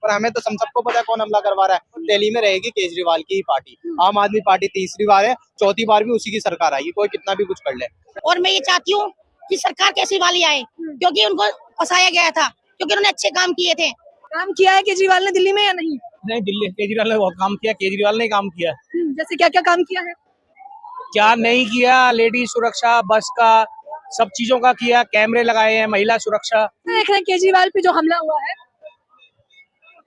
पर हमें तो सबको पता है कौन हमला करवा रहा है। दिल्ली में रहेगी केजरीवाल की ही पार्टी, आम आदमी पार्टी तीसरी बार है, चौथी बार भी उसी की सरकार आएगी, कोई कितना भी कुछ कर ले। और मैं ये चाहती हूँ कि सरकार केजरीवाल ही आए, क्योंकि उनको फंसाया गया था, क्योंकि उन्होंने अच्छे काम किए थे। काम किया है केजरीवाल ने दिल्ली में या नहीं? नहीं, दिल्ली केजरीवाल ने बहुत काम किया, केजरीवाल ने काम किया। जैसे क्या क्या काम किया है? क्या नहीं किया? लेडी सुरक्षा, बस का, सब चीजों का किया, कैमरे लगाए हैं, महिला सुरक्षा। देख रहे हैं केजरीवाल पे जो हमला हुआ है,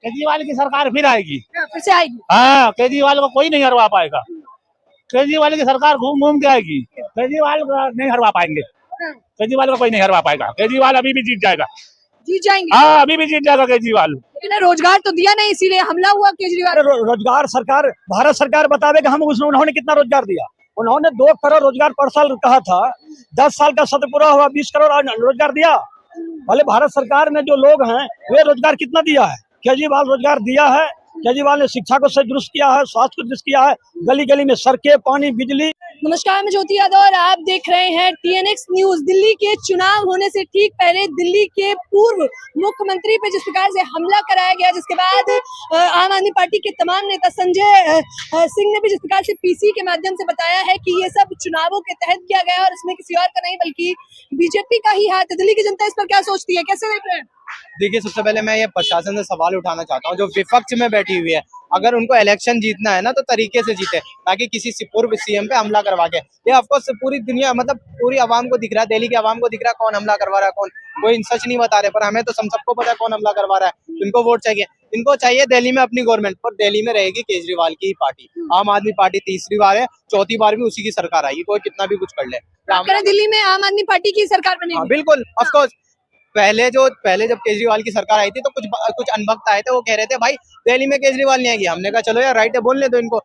केजरीवाल की सरकार फिर आएगी। फिर से आएगी। हाँ, केजरीवाल को कोई नहीं हरवा पाएगा। केजरीवाल की सरकार घूम घूम के आएगी, केजरीवाल को नहीं हरवा पाएंगे। केजरीवाल को कोई नहीं हरवा पाएगा। केजरीवाल अभी भी जीत जाएगा, जीत जाएंगे। हाँ अभी भी जीत जाएगा केजरीवाल। इन्हें रोजगार तो दिया नहीं, इसीलिए हमला हुआ केजरीवाल। रोजगार सरकार, भारत सरकार बता देगा हम उन्होंने कितना रोजगार दिया। उन्होंने 2 करोड़ रोजगार पर साल कहा था, 10 साल का सत्र पूरा हुआ, 20 करोड़ रोजगार दिया। भले भारत सरकार ने जो लोग हैं वे रोजगार कितना दिया है? केजरीवाल रोजगार दिया है। केजरीवाल ने शिक्षा को दुरुस्त किया है, स्वास्थ्य को दुरुस्त किया है, गली गली में सड़कें, पानी, बिजली। नमस्कार, मैं ज्योति यादव और आप देख रहे हैं TNX न्यूज। दिल्ली के चुनाव होने से ठीक पहले दिल्ली के पूर्व मुख्यमंत्री पे जिस प्रकार से हमला कराया गया, जिसके बाद आम आदमी पार्टी के तमाम नेता संजय सिंह ने भी जिस प्रकार से PC के माध्यम से बताया है कि ये सब चुनावों के तहत किया गया और इसमें किसी और का नहीं बल्कि बीजेपी का ही हाथ है। दिल्ली की जनता इस पर क्या सोचती है, कैसे देख रहे हैं? देखिए, सबसे पहले मैं ये प्रशासन से सवाल उठाना चाहता हूँ, जो विपक्ष में बैठी हुई है, अगर उनको इलेक्शन जीतना है ना तो तरीके से जीते, ताकि किसी पूर्व CM पे हमला करवा के। ये ऑफकोर्स पूरी दुनिया, मतलब पूरी आवाम को दिख रहा है, दिल्ली की आवाम को दिख रहा है कौन हमला करवा रहा है, कौन, कोई सच नहीं बता रहे, पर हमें तो सबको पता है कौन हमला करवा रहा है। इनको वोट चाहिए, इनको चाहिए दिल्ली में अपनी गवर्नमेंट, पर दिल्ली में रहेगी केजरीवाल की ही पार्टी, आम आदमी पार्टी तीसरी बार है, चौथी बार भी उसी की सरकार आएगी, कोई कितना भी कुछ कर ले। दिल्ली में आम आदमी पार्टी की सरकार बनेगी? बिल्कुल, ऑफकोर्स। पहले जब केजरीवाल की सरकार आई थी तो कुछ अनभक्त आए थे, वो कह रहे थे भाई दिल्ली में केजरीवाल नहीं आएगी। हमने कहा चलो यार राइट है, बोलने दो इनको।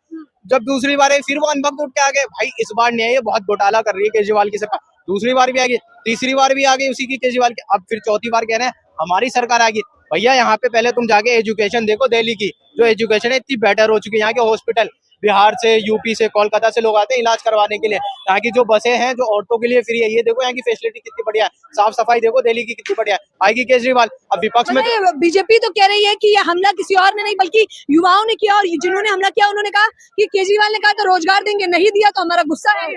जब दूसरी बार आई फिर वो अनभक्त उठ के आ गए, भाई इस बार नहीं आई, बहुत घोटाला कर रही है केजरीवाल की सरकार। दूसरी बार भी आ गई, तीसरी बार भी आ गई उसी की केजरीवाल की, अब फिर चौथी बार कह रहे हैं हमारी सरकार आ गई। भैया यहाँ पे पहले तुम जाके एजुकेशन देखो, दिल्ली की जो एजुकेशन है इतनी बेटर हो चुकी है। यहाँ के हॉस्पिटल बिहार से, यूपी से, कोलकाता से लोग आते हैं इलाज करवाने के लिए। यहाँ की जो बसें हैं जो औरतों के लिए फ्री है, ये देखो यहाँ की फैसिलिटी कितनी बढ़िया है। साफ सफाई देखो दिल्ली की कितनी बढ़िया है। आएगी केजरीवाल। अब विपक्ष में बीजेपी तो कह रही है कि ये हमला किसी और ने नहीं बल्कि युवाओं ने किया, और जिन्होंने हमला किया उन्होंने कहा कि केजरीवाल ने कहा तो रोजगार देंगे, नहीं दिया तो हमारा गुस्सा है।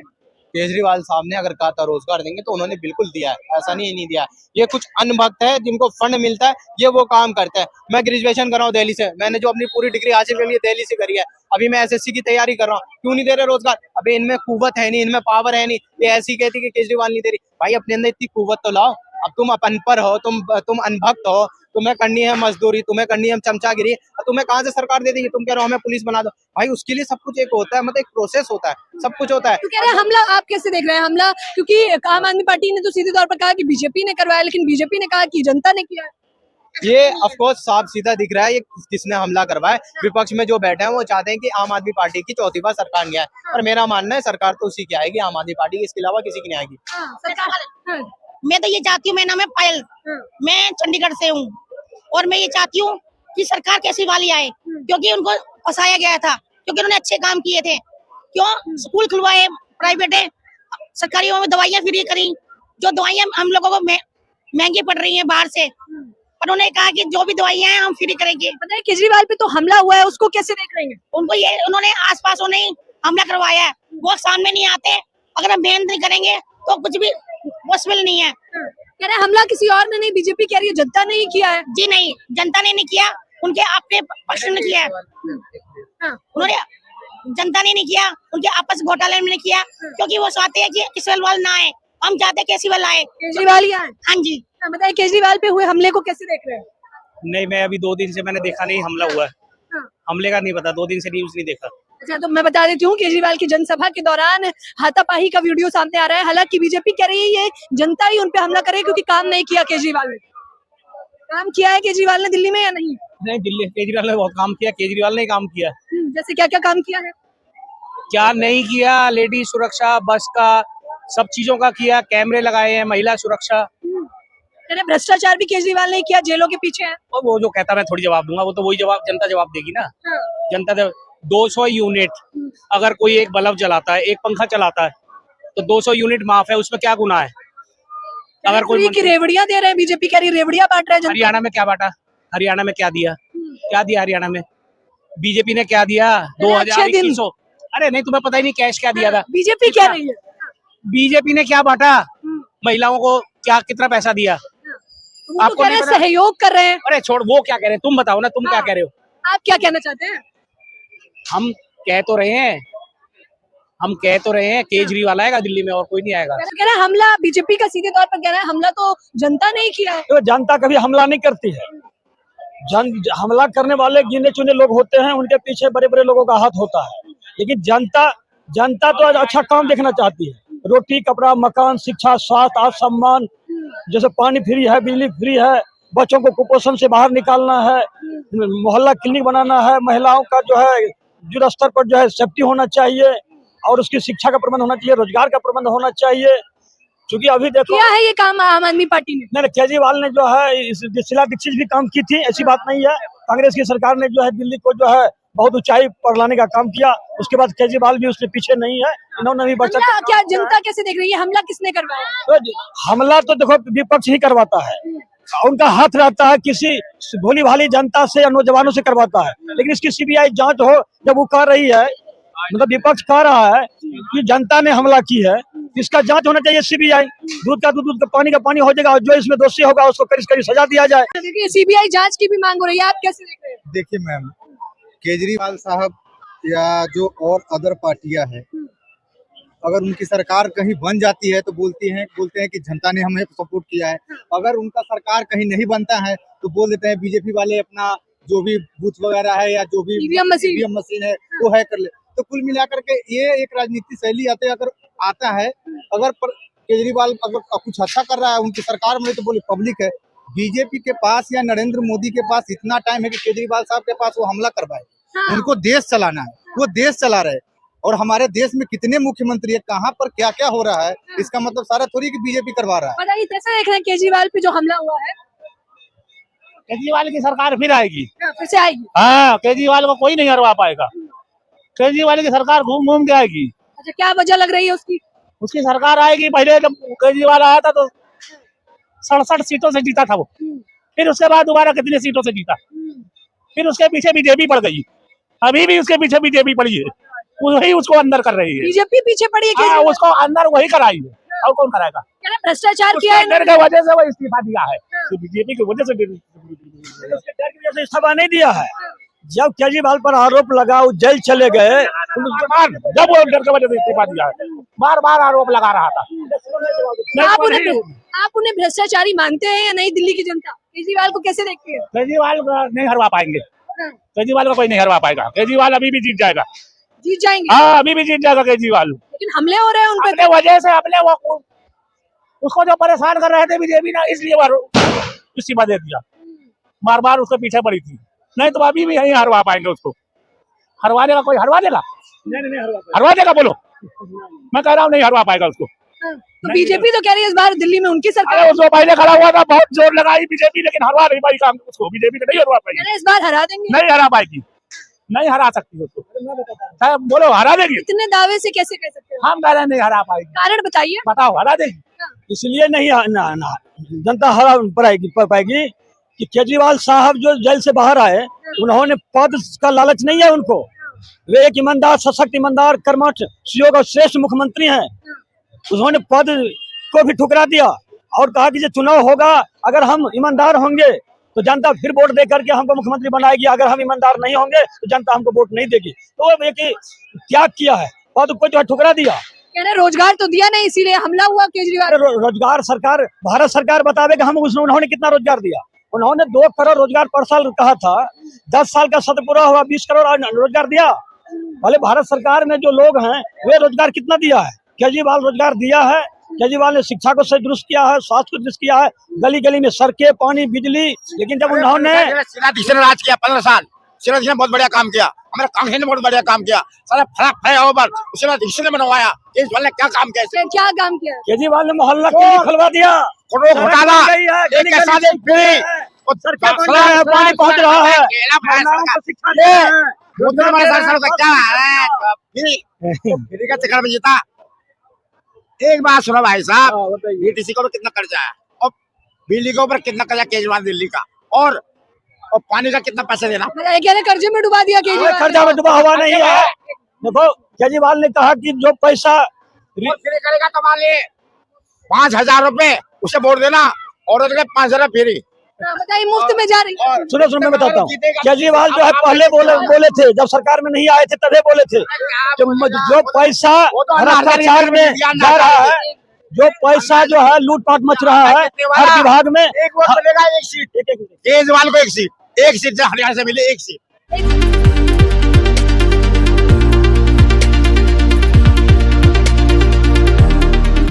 केजरीवाल साहब ने अगर कहा था रोजगार देंगे तो उन्होंने बिल्कुल दिया है, ऐसा नहीं दिया है। ये कुछ अनभक्त है जिनको फंड मिलता है, ये वो काम करता है। मैं ग्रेजुएशन कर रहा हूँ दिल्ली से, मैंने जो अपनी पूरी डिग्री हासिल कर ली है दिल्ली से करी है। अभी मैं SSC की तैयारी कर रहा हूँ, क्यों नहीं दे रहे रोजगार? अभी इनमें कुव्वत है नहीं, इनमें पावर है नहीं। ये ऐसी कहती कि केजरीवाल नहीं दे रही, भाई अपने अंदर इतनी कुव्वत तो लाओ। अब तुम अनपढ़ हो, तुम अनभक्त हो, तुम्हें करनी है मजदूरी, तुम्हें करनी है चमचागिरी, तुम्हें कहाँ से सरकार दे देगी? तुम कह रहे हो हमें पुलिस बना दो, भाई उसके लिए सब कुछ एक होता है, मतलब एक प्रोसेस होता है, सब कुछ होता है। तो कह रहे हैं हमला आप कैसे देख रहे हैं हमला? क्योंकि आम आदमी पार्टी ने तो सीधे तौर पर कहा कि बीजेपी ने करवाया, लेकिन बीजेपी ने कहा कि जनता ने किया। ये ऑफ कोर्स साफ सीधा दिख रहा है ये किसने हमला करवाया। विपक्ष में जो बैठे हैं वो चाहते हैं कि आम आदमी पार्टी की चौथी बार सरकार नहीं आए, पर मेरा मानना है सरकार तो उसी की आएगी, आम आदमी पार्टी की, इसके अलावा किसी की नहीं आएगी। मैं तो ये चाहती हूँ, मेरा नाम है पायल, मैं चंडीगढ़ से हूँ, और मैं ये चाहती हूँ कि सरकार केजरीवाल ही आए, क्योंकि उनको फंसाया गया था, क्योंकि उन्होंने अच्छे काम किए थे। क्यों स्कूल खुलवाए, प्राइवेट है, सरकारी में दवाइयाँ फ्री करी, जो दवाइयाँ हम लोगों को महंगी पड़ रही हैं बाहर से, पर उन्होंने कहा कि जो भी दवाइयाँ हैं हम फ्री करेंगे। पता है केजरीवाल पे तो हमला हुआ है, उसको कैसे देख रहे हैं? उनको ये उन्होंने आसपास नहीं हमला करवाया है, वो सामने नहीं आते। अगर हम मेहनत नहीं करेंगे तो कुछ भी पॉसिबल नहीं है। कह रहे हमला किसी और ने नहीं, बीजेपी कह रही है जनता ने ही किया है। जी नहीं, जनता ने नहीं किया, उनके अपने पक्ष ने किया है। उन्होंने जनता ने नहीं किया, उनके आपस घोटाले में किया, क्योंकि वो चाहते हैं कि केजरीवाल ना आए, हम चाहते हैं केजरीवाल आए। केजरीवाल ही आए? हाँ जी। बताइए केजरीवाल पे हुए हमले को कैसे देख रहे हैं? नहीं, मैं अभी 2 दिन से मैंने देखा नहीं हमला हुआ है। हमले का नहीं पता, 2 दिन से न्यूज नहीं देखा। अच्छा, तो मैं बता देती हूँ केजरीवाल की जनसभा के दौरान हाथापाई का वीडियो सामने आ रहा है। हालांकि बीजेपी कह रही है ये जनता ही उनपे हमला करे, क्योंकि काम नहीं किया केजरीवाल ने। काम किया है केजरीवाल ने दिल्ली में या नहीं? नहीं, दिल्ली केजरीवाल ने बहुत काम किया, केजरीवाल ने काम किया। जैसे क्या क्या काम किया है? क्या नहीं किया? लेडी सुरक्षा, बस का, सब चीजों का किया, कैमरे लगाए हैं, महिला सुरक्षा। भ्रष्टाचार भी केजरीवाल ने किया, जेलों के पीछे है। और वो जो कहता मैं थोड़ी जवाब दूंगा, वो तो वही जवाब जनता जवाब देगी ना। जनता 200 यूनिट, अगर कोई एक बल्ब जलाता है, एक पंखा चलाता है, तो 200 यूनिट माफ है, उसमें क्या गुनाह है? अगर कोई रेवड़ियां दे रहे हैं, बीजेपी कह रही रेवड़ियां बांट रहे हैं। हरियाणा में क्या बांटा? हरियाणा में क्या दिया? क्या दिया हरियाणा में? बीजेपी ने क्या दिया? अरे अच्छे दिन। 2021। अरे नहीं, तुम्हें पता ही नहीं कैश क्या दिया था? बीजेपी क्या रही है? बीजेपी ने क्या बांटा? महिलाओं को क्या कितना पैसा दिया? वो तो आपको कह रहे नहीं हैं पता? सहयोग कर रहे हैं। अरे छोड़, वो क्या कह रहे हैं? तुम बताओ ना, तुम क्या कह रहे हो? आप क्या कहना चाहते हैं? हम कह तो रहे हैं, केजरीवाल आएगा दिल्ली में और कोई नहीं आएगा। कह रहे हैं हमला बीजेपी का, सीधे तौर पर कह रहे हैं हमला तो जनता ने ही किया है। तो जनता कभी हमला नहीं करती है। हमला करने वाले गिने चुने लोग होते हैं, उनके पीछे बड़े बड़े लोगों का हाथ होता है। लेकिन जनता तो आज अच्छा काम देखना चाहती है। रोटी, कपड़ा, मकान, शिक्षा, स्वास्थ्य, आत्मसम्मान, जैसे पानी फ्री है, बिजली फ्री है, बच्चों को कुपोषण से बाहर निकालना है, मोहल्ला क्लिनिक बनाना है, महिलाओं का जो है जुड़ स्तर पर जो है सेफ्टी होना चाहिए, और उसकी शिक्षा का प्रबंध होना चाहिए, रोजगार का प्रबंध होना चाहिए। क्योंकि अभी देखो किया है ये काम आम आदमी पार्टी ने। नहीं, केजरीवाल ने जो है शीला दीक्षित भी काम की थी, ऐसी बात नहीं है। कांग्रेस की सरकार ने जो है दिल्ली को जो है बहुत ऊंचाई पर लाने का काम किया। उसके बाद केजरीवाल भी उसके पीछे नहीं है, इन्होंने भी बचा। हमला क्या जनता कैसे देख रही है? हमला किसने करवाया? तो हमला तो देखो विपक्ष ही करवाता है, उनका हाथ रहता है किसी भोली भाली जनता से या नौजवानों से करवाता है। लेकिन इसकी सीबीआई जांच हो, जब वो कर रही है, मतलब विपक्ष कह रहा है कि जनता ने हमला की है, इसका जांच होना चाहिए सीबीआई। दूध का दूध, दूध का पानी हो जाएगा, और जो इसमें दोषी होगा उसको कड़ी से कड़ी सजा दिया जाए। देखिए सीबीआई जांच की भी मांग हो रही है, आप कैसे देख रहे हैं? देखिए मैम, केजरीवाल साहब या जो और अदर पार्टियां हैं, अगर उनकी सरकार कहीं बन जाती है तो बोलते हैं कि जनता ने हमें सपोर्ट किया है। अगर उनका सरकार कहीं नहीं बनता है तो बोल देते हैं बीजेपी वाले अपना जो भी बूथ वगैरह है या जो भी ईवीएम मशीन है वो हैक कर ले। तो कुल मिलाकर के ये एक राजनीति शैली आता है। अगर केजरीवाल अगर कुछ अच्छा कर रहा है उनकी सरकार में, तो बोले पब्लिक है। बीजेपी के पास या नरेंद्र मोदी के पास इतना टाइम है कि केजरीवाल साहब के पास वो हमला करवाए। उनको देश चलाना है, वो देश चला रहे। और हमारे देश में कितने मुख्यमंत्री है, कहाँ पर क्या क्या हो रहा है, इसका मतलब सारा थोड़ी कि बीजेपी करवा रहा है। बताइए कैसे देख रहे हैं केजरीवाल पे जो हमला हुआ है? केजरीवाल की सरकार फिर आएगी। फिर से आएगी? हाँ, केजरीवाल को कोई नहीं हरवा पाएगा। केजरीवाल की सरकार घूम घूम के आएगी। अच्छा, क्या वजह लग रही है उसकी? उसकी सरकार आएगी। पहले जब केजरीवाल आया था तो 67 सीटों से जीता था वो। फिर उसके बाद दोबारा कितनी सीटों से जीता, फिर उसके पीछे बीजेपी पड़ गई। अभी भी उसके पीछे बीजेपी पड़ी है, वही उसको अंदर कर रही है। बीजेपी पीछे पड़ी है? हाँ, उसको अंदर वही कराई है, और कौन कराएगा? भ्रष्टाचार किया है डर की वजह से वो इस्तीफा दिया है, बीजेपी की वजह से इस्तीफा नहीं दिया है। जब केजरीवाल पर आरोप लगा, वो जेल चले गए, जब वो डर की वजह से इस्तीफा दिया है, बार बार आरोप लगा रहा था। आप उन्हें भ्रष्टाचारी मानते हैं या नहीं? दिल्ली की जनता केजरीवाल को कैसे देखती है? केजरीवाल नहीं हरवा पाएंगे, केजरीवाल को कोई नहीं हरवा पाएगा। केजरीवाल अभी भी जीत जाएगा। जीत जाएंगे? हाँ, अभी भी जीत जाएगा केजरीवाल। लेकिन हमले हो रहे हैं उन पे। अपने वजह से अपने वो उसको जो परेशान कर रहे थे बीजेपी ना, इसलिए इस्तीफा दे दिया। बार बार उसके पीछे पड़ी थी, नहीं तो अभी भी नहीं हरवा पाएंगे उसको। हरवाने का कोई हरवा देगा? नहीं हरवा देगा? बोलो, मैं कह रहा हूँ नहीं हरवा पाएगा उसको। तो बीजेपी तो कह रही है इस बार दिल्ली में उनकी सरकार। अरे उसको पहले खड़ा हुआ था, बहुत जोर लगाई बीजेपी, लेकिन हरवा नहीं पाई काम उसको। बीजेपी तो नहीं हरवा पाएगी, इस बार हरा देंगे? नहीं हरा पाएगी, नहीं हरा सकती उसको। बोलो, हरा देगी? इतने दावे से कैसे कह सकते हो? हम कह रहे हैं नहीं हरा पाएगी। कारण बताइए। बताओ, हरा देगी? इसलिए नहीं जनता हरा पाएगी कि केजरीवाल साहब जो जेल से बाहर आए, उन्होंने पद का लालच नहीं है उनको। वे एक ईमानदार, सशक्त, ईमानदार, कर्मठ, सुयोग्य और श्रेष्ठ मुख्यमंत्री हैं। उन्होंने पद को भी ठुकरा दिया और कहा कि जो चुनाव होगा, अगर हम ईमानदार होंगे तो जनता फिर वोट दे करके हमको मुख्यमंत्री बनाएगी, अगर हम ईमानदार नहीं होंगे तो जनता हमको वोट नहीं देगी। तो वो एक त्याग किया है, पद को जो है ठुकरा दिया। कह रहे रोजगार तो दिया नहीं, इसीलिए हमला हुआ केजरीवाल। रोजगार सरकार, भारत सरकार बतावेगा हम उन्होंने कितना रोजगार दिया। उन्होंने 2 करोड़ रोजगार पर साल कहा था, 10 साल का सत्र पूरा हुआ, 20 करोड़ रोजगार दिया। भले भारत सरकार में जो लोग हैं वे रोजगार कितना दिया है? केजरीवाल रोजगार दिया है। केजरीवाल ने शिक्षा को सही दुरुस्त किया है, स्वास्थ्य को दुरुस्त किया है, गली गली में सड़कें, पानी, बिजली। लेकिन जब उन्होंने राज किया 15 साल, सिराज ने बहुत बढ़िया काम किया, हमारे कांग्रेस ने बहुत बढ़िया काम किया, सारा फराक ने बनवाया। केजरीवाल ने क्या काम किया? क्या काम किया? केजरीवाल ने मोहल्ला क्लिनिक खुलवा दिया, घोटाला, पानी पहुंच रहा है, चक्कर में जीता। एक बात सुनो भाई साहब, बीटीसी को कितना कर्जा है और बिजली के ऊपर कितना कर्जा केजरीवाल दिल्ली का, और और पानी का कितना पैसा देना। मतलब कह रहे कर्जे में डुबा दिया केजरीवाल। कर्जा में डूबा हुआ नहीं है। देखो केजरीवाल ने कहा कि जो पैसा वोट फ्री करेगा तो मान लिए 5,000 रुपए उसे वोट देना, औरत के 5,000 फ्री। बताइए मुफ्त में जा रही है। सुनो मैं बताता हूँ। केजरीवाल जो है पहले बोले थे, जब सरकार में नहीं आए थे तभी बोले थे कि जो पैसा भ्रष्टाचार में जा रहा है, जो पैसा जो है लूटपाट मच रहा है हर विभाग में, एक वोट मिलेगा एक सीट, केजरीवाल को एक सीट से हरियाणा से मिले एक सीट।